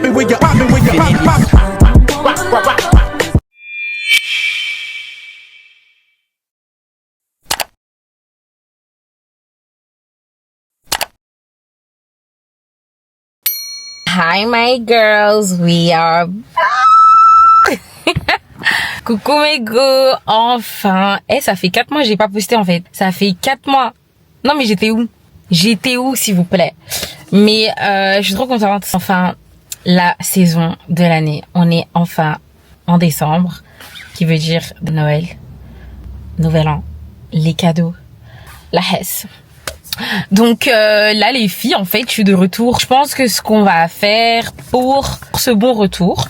me with your, pop me with your, pop, pop. Hi my girls, we are coucou mes go, enfin. Ça fait 4 mois j'ai pas posté en fait. Ça fait 4 mois. Non mais j'étais où s'il vous plaît. Mais je suis trop contente. Enfin, la saison de l'année. On est enfin en décembre, qui veut dire Noël, Nouvel An, les cadeaux, la hesse. Donc là les filles, en fait je suis de retour. Je pense que ce qu'on va faire pour ce bon retour,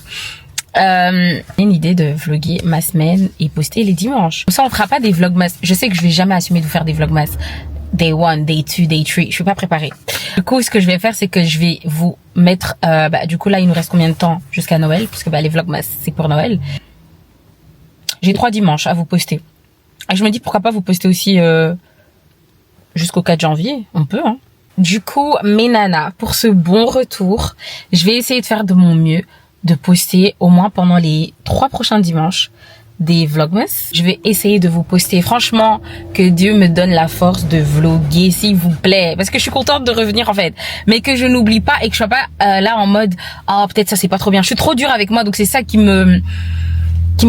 une idée de vlogger ma semaine et poster les dimanches. Comme ça on fera pas des vlogmas. Je sais que je vais jamais assumer de vous faire des vlogmas day 1, day 2, day 3. Je suis pas préparée. Du coup ce que je vais faire c'est que je vais vous mettre du coup là il nous reste combien de temps jusqu'à Noël, parce que les vlogmas c'est pour Noël. J'ai 3 dimanches à vous poster. Et je me dis pourquoi pas vous poster aussi jusqu'au 4 janvier, on peut hein. Du coup, mes nanas, pour ce bon retour, je vais essayer de faire de mon mieux, de poster au moins pendant les 3 prochains dimanches des vlogmas. Je vais essayer de vous poster. Franchement, que Dieu me donne la force de vlogger, s'il vous plaît. Parce que je suis contente de revenir en fait. Mais que je n'oublie pas et que je sois pas là en mode « Oh, peut-être ça c'est pas trop bien ». Je suis trop dure avec moi, donc c'est ça qui me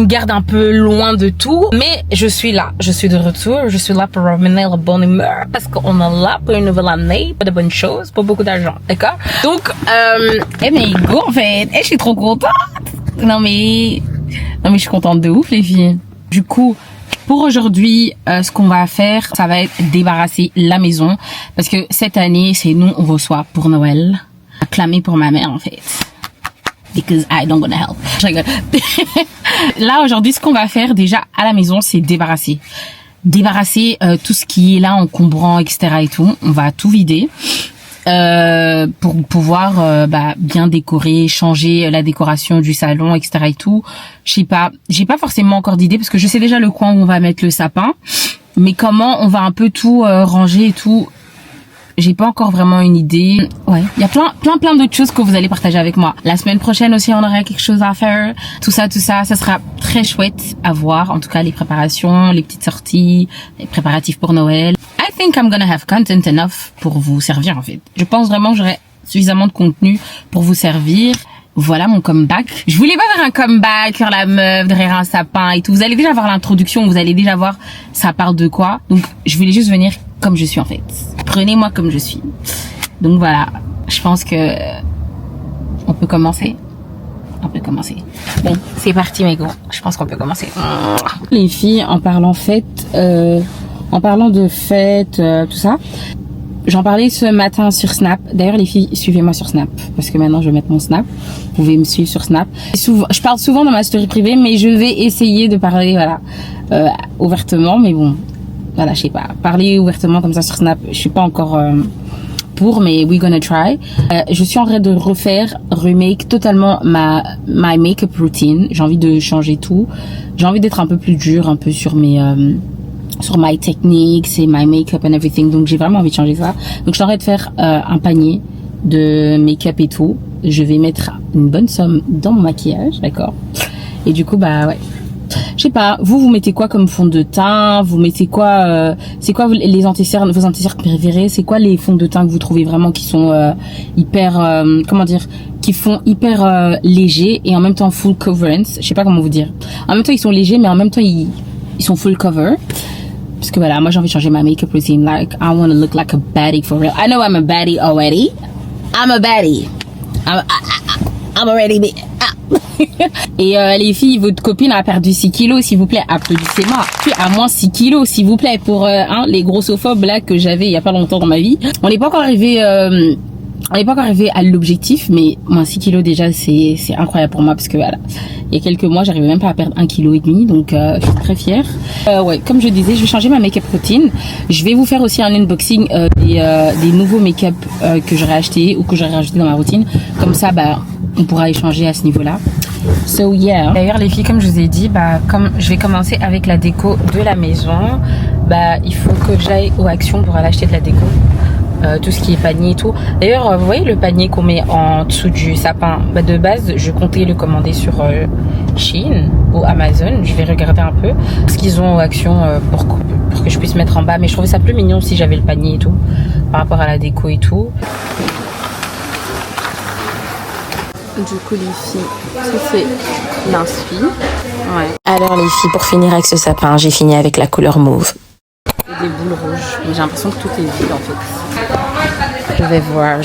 garde un peu loin de tout. Mais je suis là, je suis de retour, je suis là pour ramener la bonne humeur, parce qu'on est là pour une nouvelle année, pour de bonnes choses, pour beaucoup d'argent, d'accord? Donc, mais go en fait, je suis trop contente. Non mais je suis contente de ouf les filles. Du coup, pour aujourd'hui, ce qu'on va faire, ça va être débarrasser la maison, parce que cette année, c'est nous on reçoit pour Noël. Acclamer pour ma mère en fait. Because I don't wanna help. Je rigole. Là aujourd'hui, ce qu'on va faire déjà à la maison, c'est débarrasser tout ce qui est là encombrant, etc. et tout. On va tout vider pour pouvoir bien décorer, changer la décoration du salon, etc. et tout. Je sais pas, j'ai pas forcément encore d'idée parce que je sais déjà le coin où on va mettre le sapin, mais comment on va un peu tout ranger et tout. J'ai pas encore vraiment une idée. Ouais, il y a plein d'autres choses que vous allez partager avec moi. La semaine prochaine aussi, on aura quelque chose à faire. Tout ça, ça sera très chouette à voir. En tout cas, les préparations, les petites sorties, les préparatifs pour Noël. I think I'm gonna have content enough pour vous servir en fait. Je pense vraiment que j'aurai suffisamment de contenu pour vous servir. Voilà mon comeback. Je voulais pas faire un comeback, faire la meuf derrière un sapin et tout. Vous allez déjà voir l'introduction, vous allez déjà voir ça parle de quoi. Donc je voulais juste venir comme je suis en fait. Prenez-moi comme je suis. Donc voilà, je pense que on peut commencer. Bon, c'est parti mes gars. Je pense qu'on peut commencer. Les filles, en parlant de fête, tout ça. J'en parlais ce matin sur Snap. D'ailleurs, les filles, suivez-moi sur Snap. Parce que maintenant, je vais mettre mon Snap. Vous pouvez me suivre sur Snap. Je parle souvent dans ma story privée, mais je vais essayer de parler, ouvertement. Mais bon, voilà, je sais pas. Parler ouvertement comme ça sur Snap, je suis pas encore pour, mais we're gonna try. Je suis en train de remake totalement my make-up routine. J'ai envie de changer tout. J'ai envie d'être un peu plus dure, un peu sur sur my techniques, c'est my make-up and everything. Donc j'ai vraiment envie de changer ça. Donc je suis en train de faire un panier de make-up et tout. Je vais mettre une bonne somme dans mon maquillage, d'accord? Et du coup, ouais. Je sais pas, vous mettez quoi comme fond de teint? Vous mettez quoi c'est quoi vos anti-cernes préférés? C'est quoi les fonds de teint que vous trouvez vraiment qui sont hyper qui font hyper légers et en même temps full coverance? Je sais pas comment vous dire. En même temps, ils sont légers mais en même temps ils sont full cover. Parce que voilà, moi j'ai envie de changer ma make-up routine. Like, I want to look like a baddie for real. I know I'm a baddie already. I'm a baddie. I'm already big. Et les filles, votre copine a perdu 6 kilos, s'il vous plaît, applaudissez-moi. Puis à moins 6 kilos, s'il vous plaît, pour les grossophobes là que j'avais il y a pas longtemps dans ma vie. On n'est pas encore arrivé à l'objectif, mais moins 6 kilos déjà, c'est incroyable pour moi parce que voilà, il y a quelques mois, j'arrivais même pas à perdre 1,5 kg, donc je suis très fière. Ouais, comme je disais, je vais changer ma make-up routine. Je vais vous faire aussi un unboxing des nouveaux make-up que j'aurais acheté ou que j'aurais rajouté dans ma routine. Comme ça, on pourra échanger à ce niveau-là. So yeah. D'ailleurs les filles, comme je vous ai dit, comme je vais commencer avec la déco de la maison, il faut que j'aille aux Actions pour aller acheter de la déco. tout ce qui est panier et tout. D'ailleurs, vous voyez le panier qu'on met en dessous du sapin, bah, de base, je comptais le commander sur Shein ou Amazon. Je vais regarder un peu ce qu'ils ont en action pour que je puisse mettre en bas. Mais je trouvais ça plus mignon si j'avais le panier et tout, par rapport à la déco et tout. Du coup, les filles, ça c'est l'inspi. Ouais. Alors les filles, pour finir avec ce sapin, j'ai fini avec la couleur mauve. Des boules rouges, mais j'ai l'impression que tout est vide en fait. Je vais voir.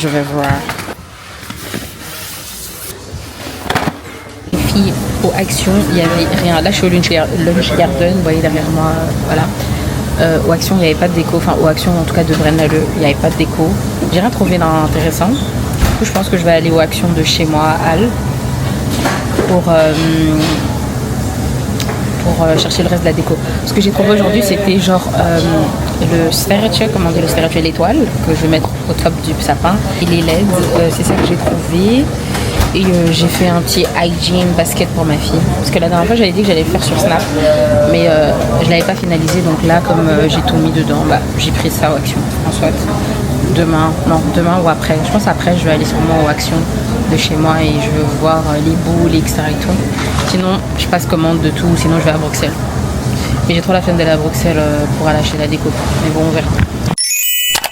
Les filles, aux actions, il n'y avait rien. Là, je suis au Lunch Garden, vous voyez derrière moi, voilà. Aux actions, il n'y avait pas de déco. Enfin, aux actions, en tout cas de Braine-l'Alleud, il n'y avait pas de déco. J'ai rien trouvé d'intéressant. Du coup, je pense que je vais aller aux actions de chez moi, à Halle, pour chercher le reste de la déco. Ce que j'ai trouvé aujourd'hui, c'était genre le statue, comment dire, le statue à l'étoile, que je vais mettre au top du sapin. Et les LED, c'est ça que j'ai trouvé. Et j'ai fait un petit hygiene basket pour ma fille. Parce que la dernière fois, j'avais dit que j'allais le faire sur Snap. Mais je l'avais pas finalisé. Donc là, comme j'ai tout mis dedans, bah, j'ai pris ça aux actions. En soit, demain ou après. Je pense après, je vais aller sûrement aux actions de chez moi et je veux voir les boules, etc. et tout. Sinon, je passe commande de tout. Sinon, je vais à Bruxelles. Mais j'ai trop la flemme d'aller à Bruxelles pour aller acheter la déco. Mais bon, on verra.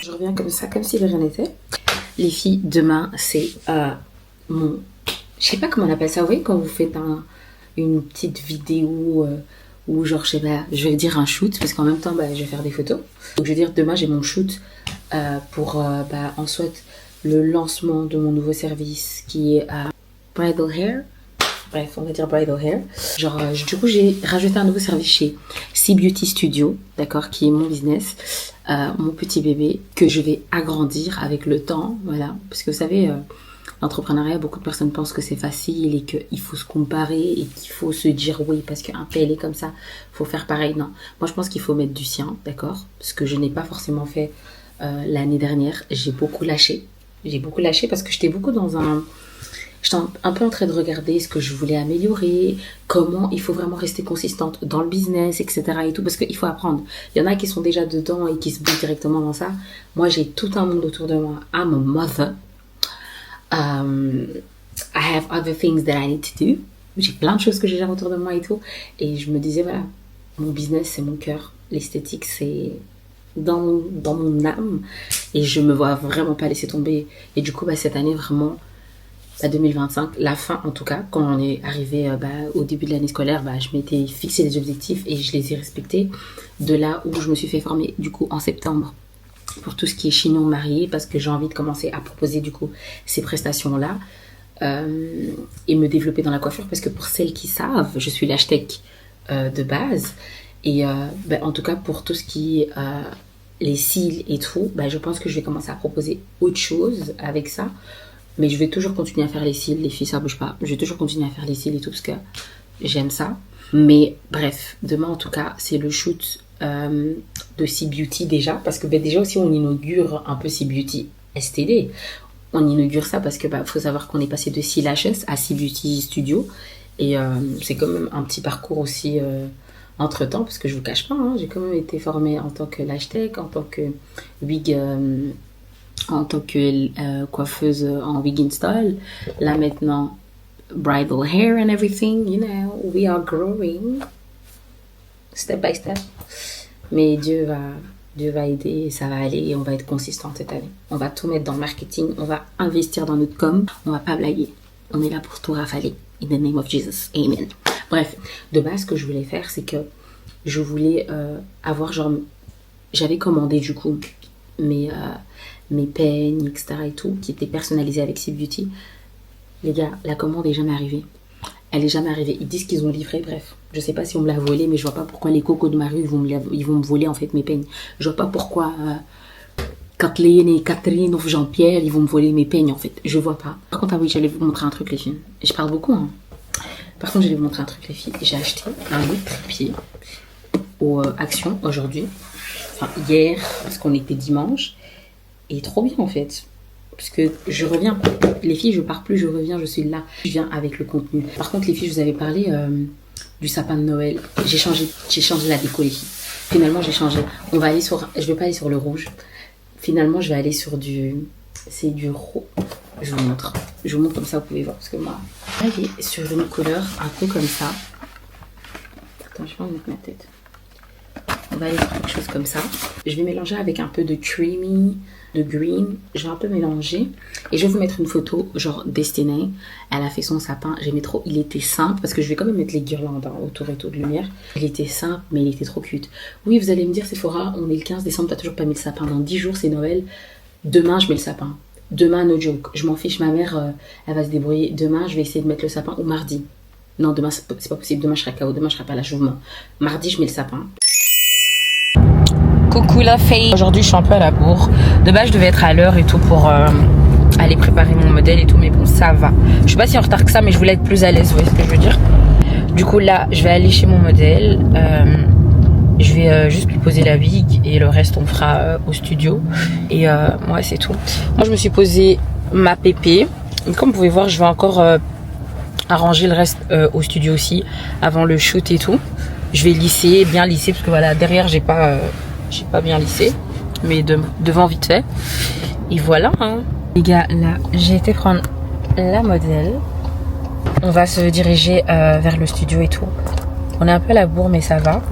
Je reviens comme ça, comme si de rien n'était. Les filles, demain, c'est mon... Je sais pas comment on appelle ça. Vous voyez quand vous faites une petite vidéo ou genre, je sais pas, je vais dire un shoot parce qu'en même temps, bah, je vais faire des photos. Donc, je veux dire, demain, j'ai mon shoot pour, en soit, le lancement de mon nouveau service qui est Bridal Hair. Bref, on va dire Bridal Hair. Genre, du coup, j'ai rajouté un nouveau service chez C Beauty Studio, d'accord, qui est mon business, mon petit bébé, que je vais agrandir avec le temps, voilà. Parce que vous savez, l'entrepreneuriat, beaucoup de personnes pensent que c'est facile et qu'il faut se comparer et qu'il faut se dire oui, parce qu'un tel est comme ça, faut faire pareil. Non, moi je pense qu'il faut mettre du sien, d'accord, ce que je n'ai pas forcément fait l'année dernière. J'ai beaucoup lâché parce que j'étais beaucoup j'étais un peu en train de regarder ce que je voulais améliorer, comment il faut vraiment rester consistante dans le business, etc. et tout, parce qu'il faut apprendre. Il y en a qui sont déjà dedans et qui se boutent directement dans ça. Moi, j'ai tout un monde autour de moi. I'm a mother. I have other things that I need to do. J'ai plein de choses que j'ai déjà autour de moi et tout. Et je me disais, voilà, mon business, c'est mon cœur. L'esthétique, c'est dans mon âme. Et je me vois vraiment pas laisser tomber. Et du coup, bah, cette année, vraiment... 2025, la fin en tout cas, quand on est arrivé au début de l'année scolaire, je m'étais fixé des objectifs et je les ai respectés. De là où je me suis fait former du coup en septembre pour tout ce qui est chignon marié, parce que j'ai envie de commencer à proposer du coup ces prestations-là et me développer dans la coiffure, parce que pour celles qui savent, je suis l'hashtag de base et en tout cas pour tout ce qui est les cils et tout, je pense que je vais commencer à proposer autre chose avec ça. Mais je vais toujours continuer à faire les cils, les filles, ça bouge pas. Je vais toujours continuer à faire les cils et tout parce que j'aime ça. Mais bref, demain en tout cas, c'est le shoot de C Beauty déjà. Parce que déjà aussi, on inaugure un peu C Beauty STD. On inaugure ça parce que faut savoir qu'on est passé de C Lashes à C Beauty Studio. Et c'est quand même un petit parcours aussi entre temps. Parce que je vous cache pas, j'ai quand même été formée en tant que lash tech, en tant que wig... en tant que coiffeuse en wig install. Là maintenant, bridal hair and everything, you know, we are growing step by step. Mais Dieu va aider et ça va aller et on va être consistante cette année. On va tout mettre dans le marketing, on va investir dans notre com, on va pas blaguer. On est là pour tout rafaler. In the name of Jesus, amen. Bref, de base, ce que je voulais faire, c'est que je voulais avoir genre... J'avais commandé du coup mes peignes, etc. et tout, qui étaient personnalisés avec C Beauty. Les gars, la commande est jamais arrivée. Elle est jamais arrivée. Ils disent qu'ils ont livré, bref. Je sais pas si on me l'a volé, mais je vois pas pourquoi les cocos de ma rue, ils vont me voler en fait mes peignes. Je vois pas pourquoi Kathleen et Catherine ou Jean-Pierre, ils vont me voler mes peignes en fait. Je vois pas. Par contre, oui, j'allais vous montrer un truc les filles. Je parle beaucoup, hein. Par contre, j'allais vous montrer un truc les filles. J'ai acheté un lit trépied aux Actions aujourd'hui. Enfin, hier, parce qu'on était dimanche. Et trop bien en fait, parce que je reviens, les filles je pars plus, je reviens, je suis là, je viens avec le contenu. Par contre les filles, je vous avais parlé du sapin de Noël, j'ai changé la déco les filles. Finalement j'ai changé, je vais pas aller sur le rouge. Finalement, je vais aller sur du... C'est du rose. Je vous montre. Je vous montre comme ça, vous pouvez voir. Parce que moi, je vais aller sur une couleur un peu comme ça. Attends, je vais mettre ma tête. On va aller sur quelque chose comme ça. Je vais mélanger avec un peu de creamy, de green. Je vais un peu mélanger. Et je vais vous mettre une photo, genre Destinée. Elle a fait son sapin. J'aimais trop. Il était simple. Parce que je vais quand même mettre les guirlandes autour et tout de lumière. Il était simple, mais il était trop cute. Oui, vous allez me dire, Sephora, on est le 15 décembre, t'as toujours pas mis le sapin. Dans 10 jours, c'est Noël. Demain, je mets le sapin. Demain, no joke. Je m'en fiche, ma mère, elle va se débrouiller. Demain, je vais essayer de mettre le sapin. Ou mardi. Non, demain, c'est pas possible. Demain, je serai KO. Demain, je serai pas là, je vous mens. Mardi, je mets le sapin. Coucou la fille. Aujourd'hui, je suis un peu à la bourre. De base, je devais être à l'heure et tout pour aller préparer mon modèle et tout, mais bon, ça va. Je suis pas si en retard que ça, mais je voulais être plus à l'aise, vous voyez ce que je veux dire. Du coup, là, je vais aller chez mon modèle. Je vais juste lui poser la wig et le reste, on fera au studio. Et ouais, c'est tout. Moi, je me suis posé ma pépé. Et comme vous pouvez voir, je vais encore arranger le reste au studio aussi, avant le shoot et tout. Je vais lisser, bien lisser, parce que voilà, derrière, j'ai pas bien lissé, mais devant vite fait. Et voilà, hein. Les gars, là, j'ai été prendre la modèle. On va se diriger vers le studio et tout. On est un peu à la bourre, mais ça va.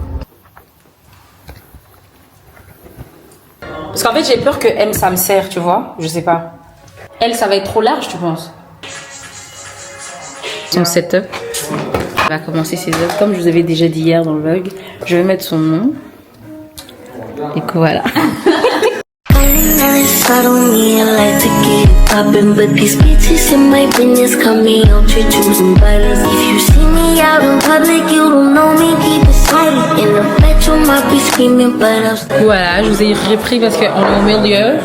Parce qu'en fait, j'ai peur que M, ça me serre, tu vois. Je sais pas. Elle, ça va être trop large, tu penses? Son setup. Elle va commencer ses œuvres. Comme je vous avais déjà dit hier dans le vlog, je vais mettre son nom. Et que voilà. Voilà, je vous ai repris parce qu'on est au milieu.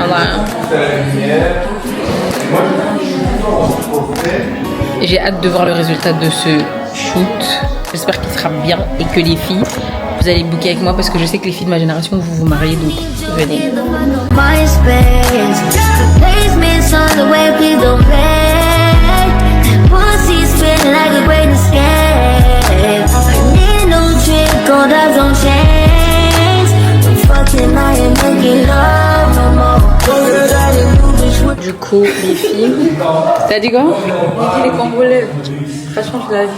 Voilà. J'ai hâte de voir le résultat de ce shoot. J'espère qu'il sera bien et que les filles, vous allez booker avec moi parce que je sais que les filles de ma génération, vous vous mariez, donc venez. Du coup, les filles... T'as dit quoi? J'ai dit les Congolais. Ça change la vie.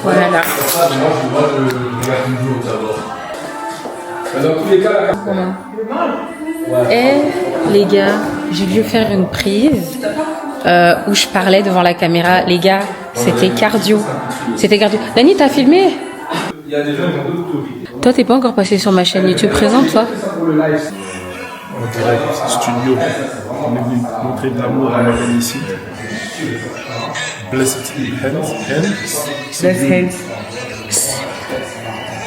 Voilà. Et les gars, j'ai dû faire une prise où je parlais devant la caméra. Les gars, c'était cardio. C'était cardio. Dani, t'as filmé? Toi, t'es pas encore passé sur ma chaîne YouTube. Présente, toi? En direct, studio. On est venu montrer de l'amour à Morel ici. Blessed hands.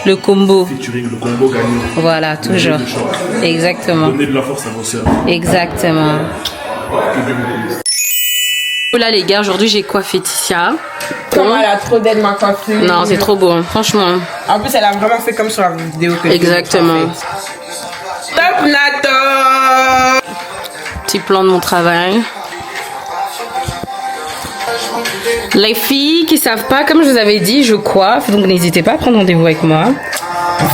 Le combo. Featuring le combo gagnant. Voilà, toujours. Exactement. Donner de la force à vos sœurs. Exactement. Là les gars, aujourd'hui j'ai coiffé Ticia. Comment elle a trop d'aide ma coiffure. Non, c'est trop beau, hein, franchement. En plus, elle a vraiment fait comme sur la vidéo que Exactement. Top Nato. Petit plan de mon travail. Les filles qui savent pas, comme je vous avais dit, je coiffe, donc n'hésitez pas à prendre rendez-vous avec moi.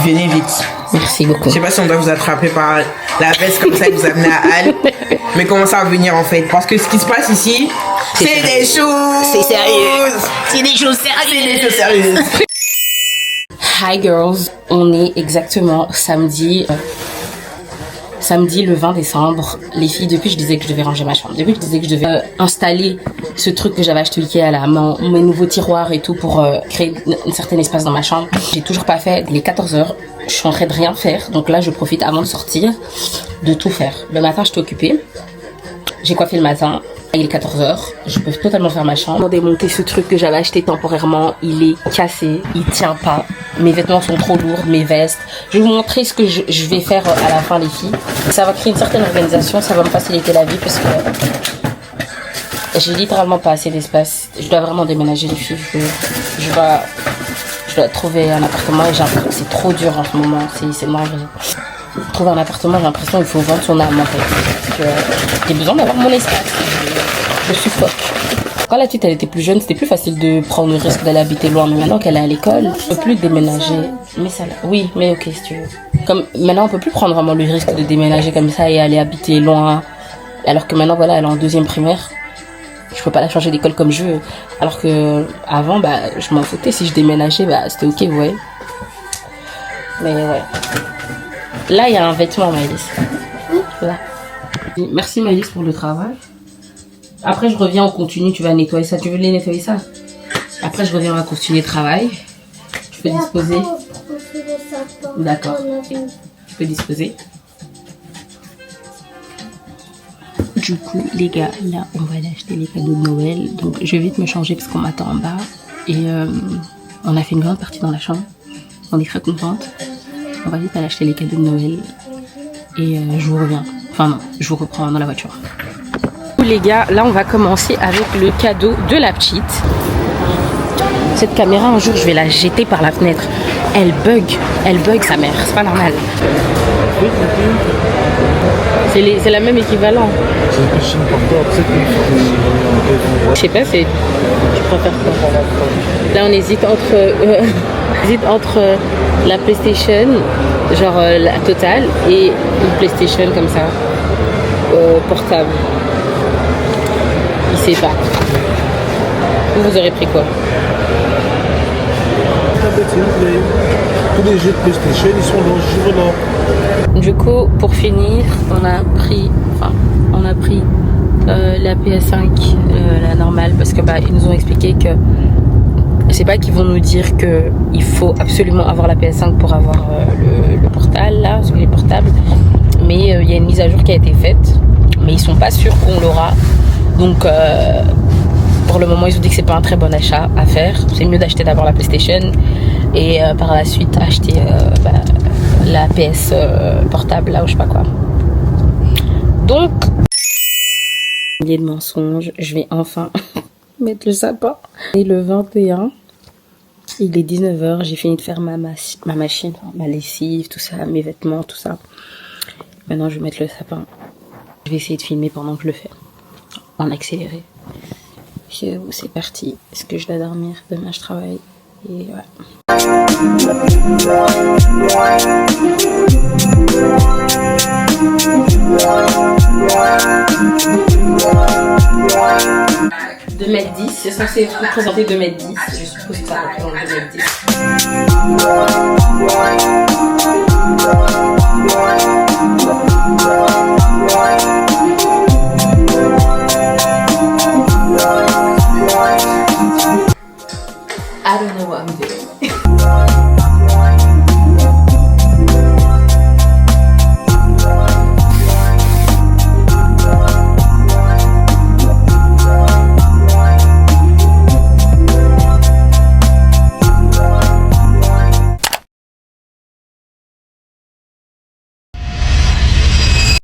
Venez vite. Merci beaucoup. Je sais pas si on doit vous attraper par la veste comme ça et vous amener à Halle. Mais commencez à venir en fait. Parce que ce qui se passe ici, c'est des choses. C'est sérieux. C'est des choses sérieuses. C'est des choses sérieuses. Hi girls, on est exactement samedi le 20 décembre. Les filles, depuis je disais que je devais ranger ma chambre, depuis que je disais que je devais installer ce truc que j'avais acheté Ikea là, mes nouveaux tiroirs et tout pour créer un certain espace dans ma chambre. J'ai toujours pas fait. Les 14h, je suis en train de rien faire. Donc là, je profite avant de sortir de tout faire. Le matin, j'étais occupée. J'ai coiffé le matin. Il est 14h, je peux totalement faire ma chambre. J'ai démonté ce truc que j'avais acheté temporairement, il est cassé, il tient pas. Mes vêtements sont trop lourds, mes vestes. Je vais vous montrer ce que je vais faire à la fin les filles. Ça va créer une certaine organisation, ça va me faciliter la vie parce que j'ai littéralement pas assez d'espace. Je dois vraiment déménager les filles. Je dois trouver un appartement et j'ai l'impression que c'est trop dur en ce moment, c'est malgré. Trouver un appartement, j'ai l'impression qu'il faut vendre son âme en fait. Parce que j'ai besoin d'avoir mon espace. Je suffoque. Quand la petite elle était plus jeune, c'était plus facile de prendre le risque d'aller habiter loin. Mais maintenant qu'elle est à l'école, on peut plus déménager. Mais ça, oui, mais ok si tu veux. Comme maintenant, on peut plus prendre vraiment le risque de déménager comme ça et aller habiter loin. Alors que maintenant, voilà, elle est en 2e primaire. Je peux pas la changer d'école comme je veux. Alors que avant, bah, je m'en foutais. Si je déménageais, bah, c'était ok, vous voyez. Mais ouais. Là, il y a un vêtement, Maëlys. Là. Merci Maëlys pour le travail. Après, je reviens, on continue. Tu vas nettoyer ça. Tu veux les nettoyer ça? Après, je reviens, on va continuer le travail. Tu peux disposer. D'accord. Tu peux disposer. Du coup, les gars, là, on va aller acheter les cadeaux de Noël. Donc, je vais vite me changer parce qu'on m'attend en bas. Et on a fait une grande partie dans la chambre. On est très contente. On va vite aller acheter les cadeaux de Noël. Et je vous reviens. Enfin non, je vous reprends dans la voiture. Les gars, là, on va commencer avec le cadeau de la petite. Cette caméra, un jour, je vais la jeter par la fenêtre. Elle bug sa mère. C'est pas normal. C'est la même équivalent. Je sais pas, c'est. Je préfère quoi. Là, on hésite entre la PlayStation, genre la totale, et une PlayStation comme ça, portable. Il sait pas. Vous aurez pris quoi? Tous les jeux de PlayStation, ils sont dans ce jour-là. Du coup, pour finir, on a pris la PS5, la normale, parce que bah ils nous ont expliqué que c'est pas qu'ils vont nous dire que il faut absolument avoir la PS5 pour avoir le portable là, les portables, mais il y a une mise à jour qui a été faite, mais ils sont pas sûrs qu'on l'aura. Donc pour le moment, ils ont dit que c'est pas un très bon achat à faire. C'est mieux d'acheter d'abord la PlayStation et par la suite acheter la PS portable là ou je sais pas quoi. Donc, milliers de mensonges, je vais enfin mettre le sapin. Et le 21, il est 19h, j'ai fini de faire ma machine, ma lessive, tout ça, mes vêtements, tout ça. Maintenant, je vais mettre le sapin. Je vais essayer de filmer pendant que je le fais, en accéléré. C'est parti. Est-ce que je dois dormir? Demain, je travaille. Et voilà. De 2m10, c'est censé représenter 2m10. Je suppose que ça représente 2m10.